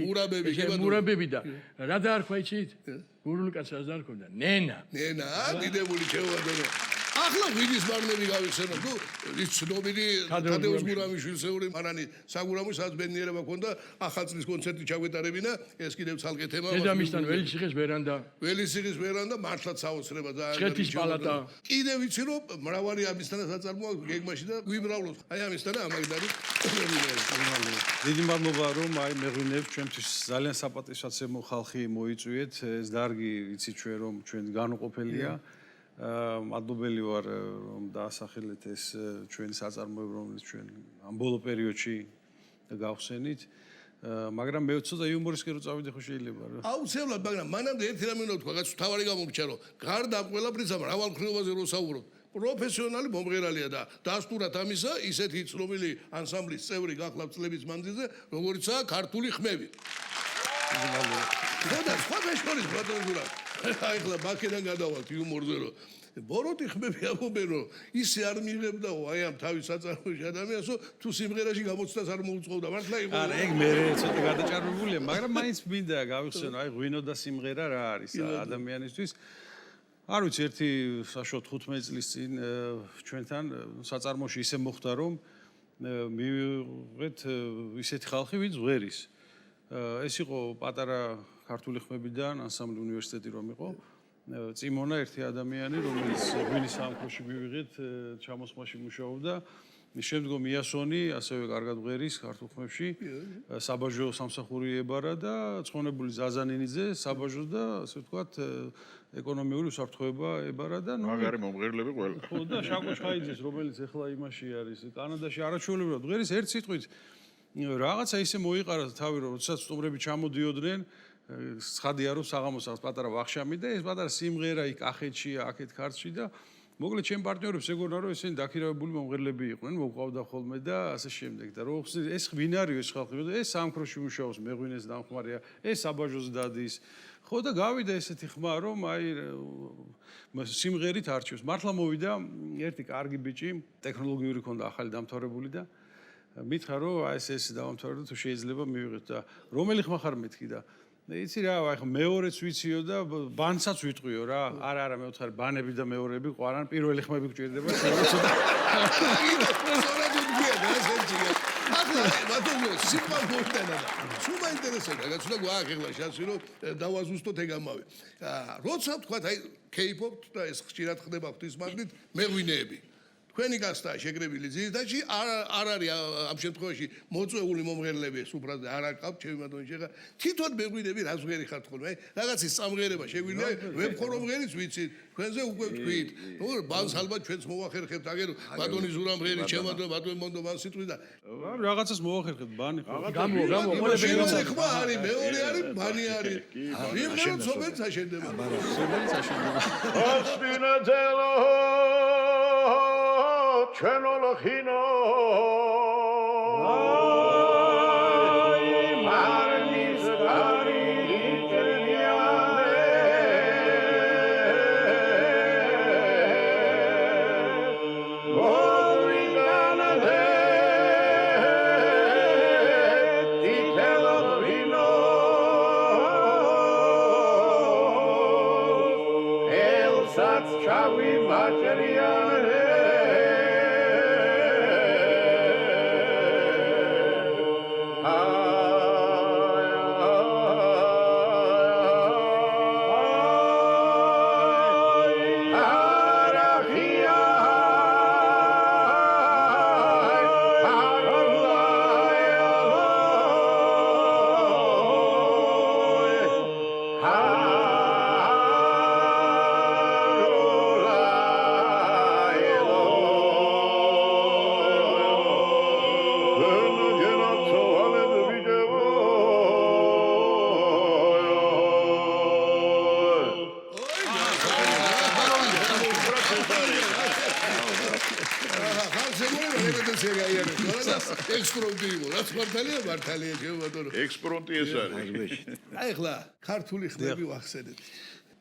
მურაბები და რა დაარქვა იცით გურული კაცს დაარქვა ნენა დიდებული შეუვადო ახლა ვიდის მარნები გავიხსენო თუ ის ცნობილი თადეუს გურამიშვილსეული მარანი საგურამო საზბენიერება ქონდა ახალწლის კონცერტი ჩაგვეტარებინა ეს კიდევ ცალკე თემა დედამისთან ველისიხის ვერანდა მართლაც საოცრება ძალიან ცხეთის პალატა კიდევ ვიცი რომ მრავალი ამისთანა საწარმოა გეგმაში და გვიმრავლოთ აი ამისთანა ამაგდარი დიდი მადლობა რომ აი მეღვინეებს ჩვენთვის ძალიან საპატივსაცემო ხალხი მოიწვიეთ ეს დარგი იცი ჩვენ რომ ჩვენ განუყოფელია მადლობელი ვარ რომ დაასახელეთ ეს ჩვენი საწარმოები რომელიც ჩვენ ამ ბოლო პერიოდში გავხსენით მაგრამ მე ცოტა იუმორისკენ რო წავიდე ხო შეიძლება რა აუცილებლად მაგრამ მანამდე ერთი რამე უნდა ვთქვა რაც თავარი გამომრჩა რომ გარდა ამ ყველაფრისა მრავალ მხრივაზე რო საუბრობ პროფესიონალი მომღერალია და დასტურად ამისა ისეთი ცნობილი ანსამბლის წევრი გახლავთ წლების მანძილზე როგორიცაა ქართული ხმები ხო და სხვა მეშორის ბატონო აი ხლა ბაქედან გადავალთ იუმორზე რომ ბოროტი ხმები ამობენ რომ ისე არ მიიღებდაო აი ამ თავის საწარმოებში ადამიანსო თუ სიმღერაში გამოცდას არ მოუწყობდა მართლა იყო არა, ეგ მე ცოტა გადაჭარბებულია, მაგრამ მაინც მინდა გავიხსენო, აი ღვინო და სიმღერა რა არის ადამიანისთვის. არ ვიცი, ერთი საშუალოდ 15 წლის წინ ჩვენთან საწარმოში ისე მოხდა, რომ მივიღეთ ისეთი ხალხი, ვინც ღვერის. ეს იყო პატარა ქართული ხმებიდან ანსამბლი უნივერსიტეტი რომ იყო. წიმონა ერთი ადამიანი, რომელიც ღვინის სამხოში მივიღეთ, ჩამოსხმაში მუშაობდა. შემდგომ იასონი ასევე კარგად ღვერის ქართულ ხმებში, საბაჟო სამსახური ებარა და ცხონებული ზაზანინიძე საბაჟოს და ასე ვთქვათ ეკონომიური უსაფრთხოება ებარა და მაგარი მომღერლები ყველა. ხო და შაკო ჩხაიძეს, რომელიც ახლა იმაში არის, კანადაში არაჩვეულებრივად ღვერის ერთ სიტყვით რაღაცა ისე მოიყარა თავი, რომ როდესაც სტუმრები ჩამოდიოდნენ, ცხადია რომ საღამოს აქვს პატარა ვახშამი და ეს პატარა სიმღერა იქ ახეთშია, აქეთ ქართლში და მოკლედ ჩემ პარტნიორებს ეგონა რომ ესენი დაქირავებული მომღერლები იყვნენ, მოყვავდა ხოლმე და ასე შემდეგ და რო ეს ვინ არის ეს ხალხი? ეს სამქროში მუშაობს, მეღვინეს დამხმარეა, ეს საბაჟოს დადის. ხო და გავიდა ესეთი ხმა რომ აი სიმღერით არჩევს. მართლა მოვიდა ერთი კარგი ბიჭი, ტექნოლოგიური ქონდა ახალი დამთავრებული და მითხრა რომ აი ეს დავამთავრე და თუ შეიძლება მივიღეთ და რომელი ხმა ხარ მეთქი და იცი რა, აი ხო მეორეც ვიციო და ბანსაც ვიტყვიო რა. არა, მე ვთხარ ბანები და მეორეები ყვარან, პირველი ხმები გჭირდება. ახლა ბატონო სიყვარული მოხდენა და სულ მაინტერესებდა რაც უნდა გვაახლა შანსი რომ დავაზუსტოთ ეგ ამავე. როცა ვთქვათ აი K-pop და ეს ხშირად ხდება ღვთისმადლით მეღვინეები თქვენი გასტაა შეგრებილი ძირითადში არ არის ამ შემთხვევაში მოწვეული მომღერლები სუფრაზე არ აკავ ჩემი ბატონი შეხა თვითონ მეღვინეები რა ზღერი ხართ ხოლმე აი რაღაცის სამღერება შეგვიძლია ვებხორო მღერის ვიცით თქვენზე უკვე ვთქვით ნუ ბანს ალბათ ჩვენც მოვახერხებთ აგერ ბატონი ზურამღერი ჩემო ბატონი მონდო ბანს სიტყვი და რაღაცას მოვახერხეთ ბანი ხო გამო მეორე ხმა არის მეორე არის ბანი არის იმენ სოფელს აშენდება ოსპინაძელო ჩენოლოხინო აი მარნის გარი ჭერიანე გორიგანადე თითელოღინო ელსაც ჩავი მაჭერიანე ექსპრონტი იყო, რაც მართალია ჩემო ბატონო. ექსპრონტი ეს არის. აი ახლა ქართული ხმები ვახსენეთ.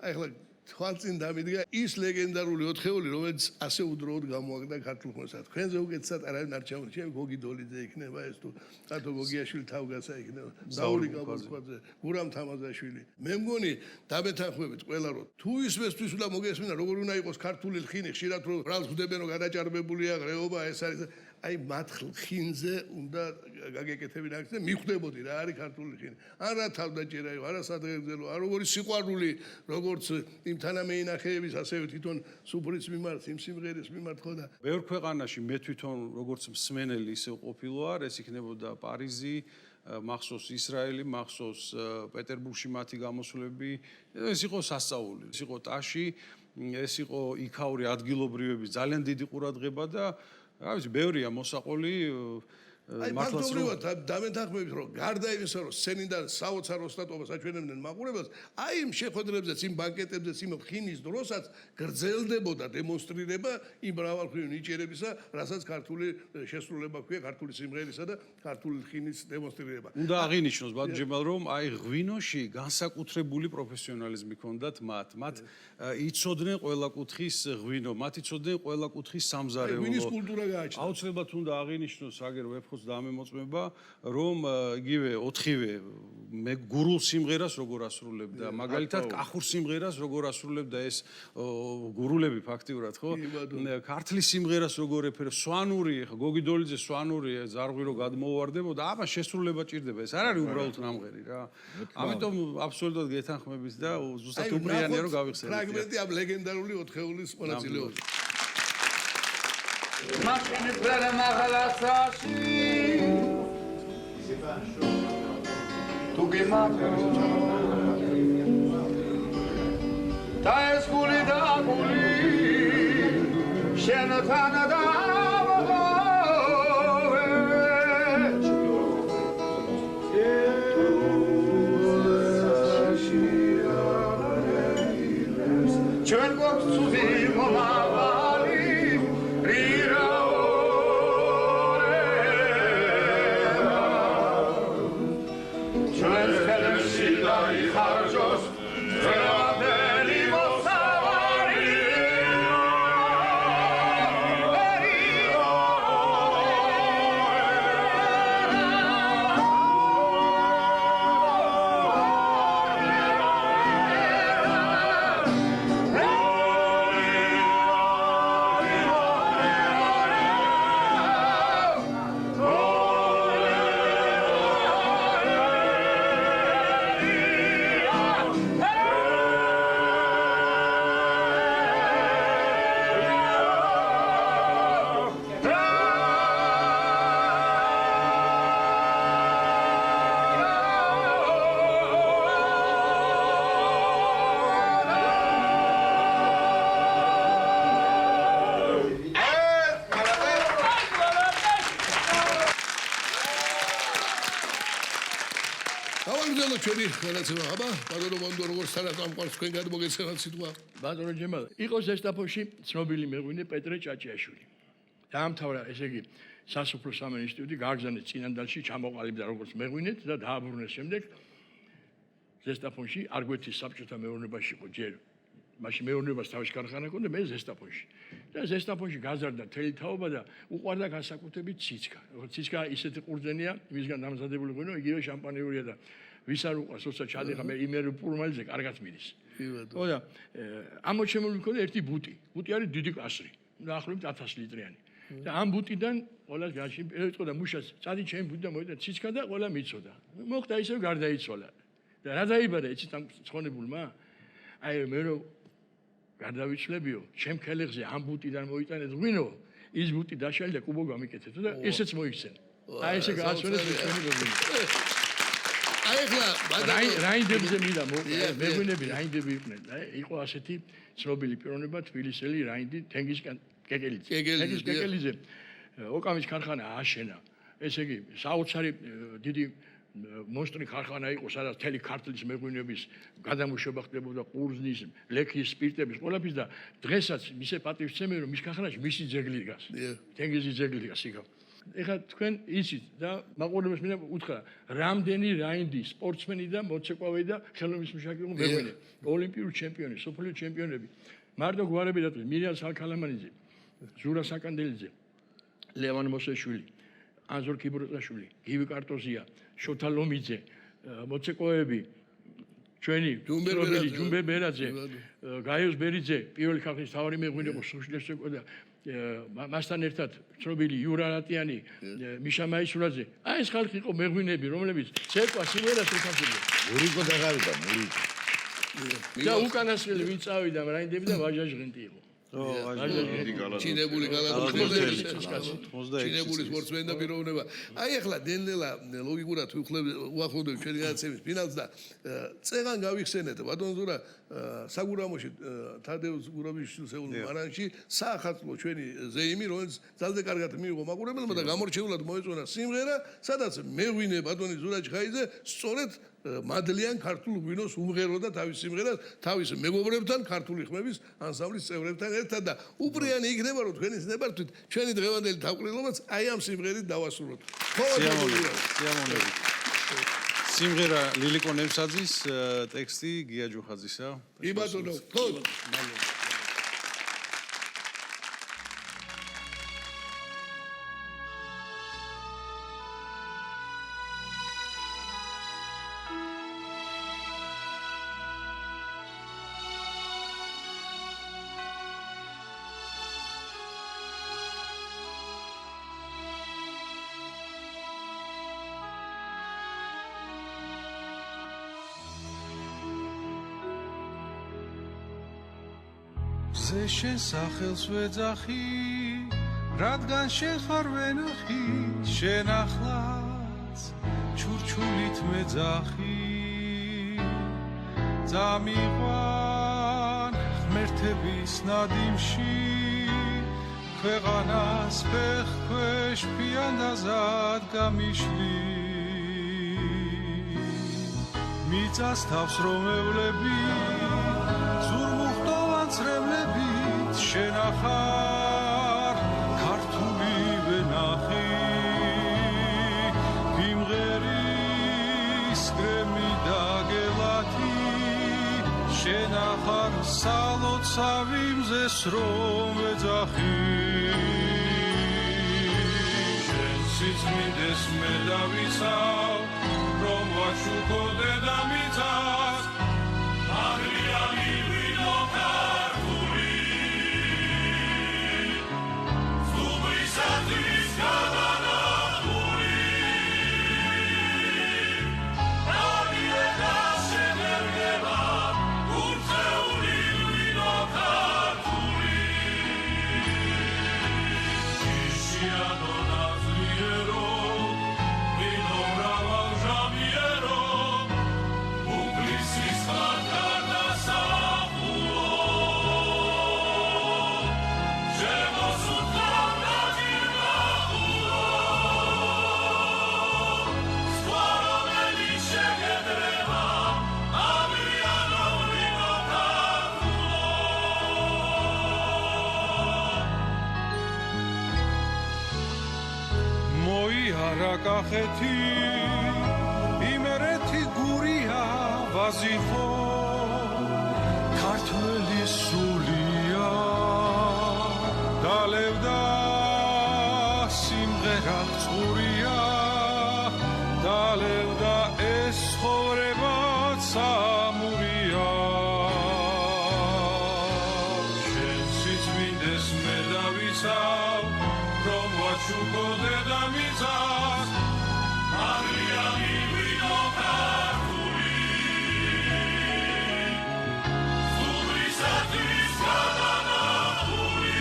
აი ახლა თვალწინ დამიდგა ის ლეგენდარული ოთხეული, რომელიც ასე უდროოდ გამოაგდა ქართულ ხმებს. თქვენზე უკეთესად არავინ არ ჩამოდი. ჩემი გოგი დოლიძე იქნება ეს თუ კატო გოგიაშვილი თავგასა იქნება. ზაური გაბურკვაძე, გურამ თამაზაშვილი. მე მგონი დაბეთანხმებით ყველა რომ თუ ისმესთვის უნდა მოგესმინა როგორ უნდა იყოს ქართული ლხინი ხშირად რომ რას ხვდებენო გადაჭარბებულია ღრეობა ეს არის აი მათ ხინზე უნდა გაგეკეთებინა აქ და მიხვდებოდი რა არის ქართული ხინი. არა თავდაჭერა იყო, არა სადღეგრძელო, არა როგორი სიყვარული, როგორც იმ თანამეინახეების ასევე თვითონ სუფრის მიმართ, იმ სიმღერის მიმართ ხო და ბევრ ქვეყანაში მე თვითონ როგორც მსმენელი ისე ყოფილი ვარ, ეს იქნებოდა პარიზი, მახსოვს ისრაელი, მახსოვს პეტერბურგში მათი გამოსვლები, ეს იყო სასწაული, ეს იყო ტაში, ეს იყო იქაური ადგილობრივების ძალიან დიდი ყურადღება და რა ვიცი, ბევრია მოსაყოლი აი ფაქტობრივად დამეთანხმებით რომ გარდა იმისა რომ სცენიდან საოცარ ოსტატობას აჩვენებდნენ მაყურებელს, აი იმ შეხვედრებზეც, იმ ბანკეტებზეც, იმ ხინის დროსაც გრძელდებოდა დემონსტრირება იმ მრავალმხრივი ნიჭიერებისა, რასაც ქართული შესრულება ქვია, ქართული სიმღერისა და ქართული ხინის დემონსტრირება. უნდა აღინიშნოს ბატონჯემალ რომ აი ღვინოში განსაკუთრებული პროფესიონალიზმი ჰქონდათ მათ იცოდნენ ყველა კუთხის ღვინო, მათ იცოდნენ ყველა კუთხის სამზარეულო. ღვინის კულტურა გააჩნდა. აუცილებლად უნდა აღინიშნოს აგერ ვეფხოს დამემოწმება რომ იგივე 4-ვე მე გურულ სიმღერას როგორ ასრულებდა, მაგალითად კახურ სიმღერას როგორ ასრულებდა ეს გურულები ფაქტიურად ხო? ქართლის სიმღერას როგორ ეფერა, სვანური, ხო გოგი დოლიძე სვანური ზარღვი რო გადმოვარდებოდა, აბა შესრულება ჭირდება, ეს არ არის უბრალოდ ნამღერი რა. ამიტომ აბსოლუტურად გეთანხმებით და ზუსტად უბრალიანია რომ გავიხსენებთ. ფრაგმენტი ამ ლეგენდარული 4-ეულის მონაწილეობის. Машины прямо голосаши Туги мато Та es guli da guli Shena tana da Ჩვენ გვაქვს ცუდი მომავალი ჩვენი განაცემა აბა ბატონო მანდო როგორ სანაკამყარს თქვენ გადმოგეცემათ სიტყვა ბატონო ჯემალ იყო ზესტაფონში ცნობილი მეღვინე პეტრე ჭაჭიაშვილი დაამთავრა ესე იგი სასოფლო სამინისტრო გააგზავნეს წინანდალში ჩამოყალიბდა როგორც მეღვინედ და დააბრუნეს შემდეგ ზესტაფონში არგვეთის საბჭოთა მეურნეობაში იყო ჯერ მაშინ მეურნეობას თავის ქარხანა ჰქონდა მე ზესტაფონში და ზესტაფონში გაზარდა თელი თაობა და უყვარდა განსაკუთრებით ციცკა როგორც ციცკა ისეთი ყურძენია იმისგან დამზადებული ღვინო იგივე შამპანიურია და ვის არ უყვარს როცა ჩადიხა მე იმერი პურმალიზე კარგად მიდის. ხო და ამოჩემული მქონდა ერთი ბუტი. ბუტი არის დიდი კასრი. დაახლოებით 1000 ლიტრიანი. და ამ ბუტიდან ყველას განში ეწყოდა მუშას წადი ჩემი ბუტი და მოიტანა ციცკა და ყველა მიცოდა. მოხდა ისევ გარდაიცვალა. და რა დაიბადა იცით ამ ცხონებულმა? აი მე რო გარდავიცვლებიო, ჩემ ქელეხზე ამ ბუტიდან მოიტანეთ ღვინო, ის ბუტი დაშალდა კუბო გამიკეთეთ და ესეც მოიქცენ. აი ესე გააცვლეს ჩვენი გოგონი. აიხლა რაინდებზე მიდა მეღვინები რაინდები იყვნენ და იყო ასეთი ცნობილი პიროვნება თბილისელი რაინდი თენგიზ კეკელიძე ოკამის ქარხანა აშენა ესე იგი საოცარი დიდი მონსტრი ქარხანა იყო სადაც მთელი ქართლის მეღვინების გადამუშავება ხდებოდა ყურძნის ლექის სპირტების ყველაფრის და დღესაც მისე პატივისცემია რომ მის ქარხანაში მისი ძეგლი დგას თენგიზის ძეგლი დგას იქ ეხლა თქვენ იცით და მაყურებელს მინდა უთხრა რამდენი რაინდი სპორტსმენი და მოცეკვავე და ხელოვნებისმშაკი მეღვინე ოლიმპიური ჩემპიონი სოფლიო ჩემპიონები მარტო გვარები დაწვეს მირიან სალქალამანიძე ზურა საკანდელიძე ლევან მოსეშვილი ანზორ კიბროტაშვილი გივი კარტოზია შოთა ლომიძე მოცეკვავეები ჩვენი ჯუმბერ ბერაძე გაიოს ბერიძე პირველი ქართლის თავარი მეღვინე იყო სუშლეს და მასთან ერთად ცნობილი იურა რატიანი, მიშა მაისურაძე. აი ეს ხალხი იყო მეღვინეები, რომლებიც ცეკვა სიმღერას ეთანხმებდნენ. მურიკო დაღავიდა, მურიკო. და უკანასკნელი ვინ წავიდა რაინდები და ვაჟაჟღენტი იყო. დიდი გალადოც. ჩინებული გალადოთელი. ჩინებული სპორტსმენი და პიროვნება. აი ახლა დენლელა ლოგიკურად უახლოვდება ჩვენი განაცემის ფინალს და წეგან გავიხსენეთ ბატონ ზურა საგურამოში თადეუს გურაბიშვილის მარანში საახალწლო ჩვენი ზეიმი რომელიც ძალზე კარგად მიიღო მაყურებელმა და გამორჩეულად მოეწონა სიმღერა სადაც მეღვინე ბატონი ზურაჩხაიძე სწორედ მადლიან ქართულ ღვინოს უმღეროდა თავის სიმღერას თავის მეგობრებთან ქართული ხმების ანსამბლის წევრებთან ერთად და უპრიანი იქნება რომ თქვენი ნებართვით ჩვენი დღევანდელი თავყრილობაც აი ამ სიმღერით დავასრულოთ. სიამოვნებით. სიმღერა ლილიკო ნემსაძის ტექსტი გია ჯუხაძისა. კი ბატონო, ხო. ზე შენ სახელს ვეძახი, რადგან შენ ხარ ვენახი, შენ ახლაც ჩურჩულით მეძახი. წამიყვან ღმერთების ნადიმში, ქვეყანას ფეხქვეშ ფიანდაზად გამიშლი. მიწას თავს რომ ევლები, ცრემლებით შენ ახარ ქართული ვენახი გიმღერის გრემი და გელათი შენ ახარ სალოცავი მზეს რომ ვეძახი შენ სიწმინდეს მე დავიცავ რომ ვაშუქო დედამიწას აღრიანი კახეთი იმერეთი გურია ვაზიხო ქართველი სულია დალევდა სიმღერა წურია დალევდა ეს ცხოვრება სამურია შენ სიწმინდეს მე დავიცავ რომ ვაჩუქო დედამიწას Adriani vino cartuli Subrisatris cadanapuli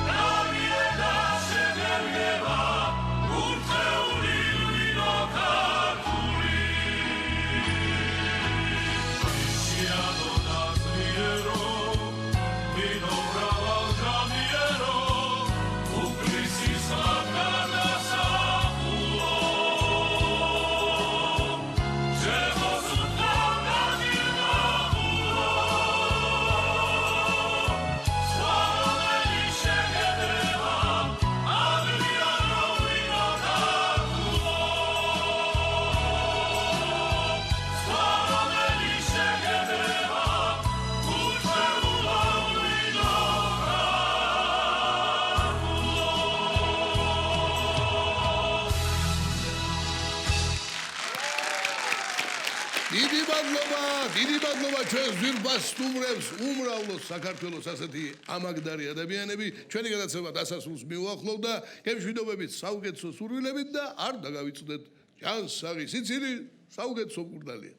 Navieda sedergeva Urteuli vino cartuli Siano nazriero Vino brava jamiero Uplisis დიდი მადლობა ჩვენს ძვირფას სტუმრებს უმრავლოდ საქართველოს ასეთი ამაგდარი ადამიანები ჩვენი გადაცემა დასასრულს მიუახლოვდა გემშვიდობებით საუკეთესო სურვილებით და არ დაგავიწყდეთ ჯანსაღი სიცილი საუკეთესო მგურნალია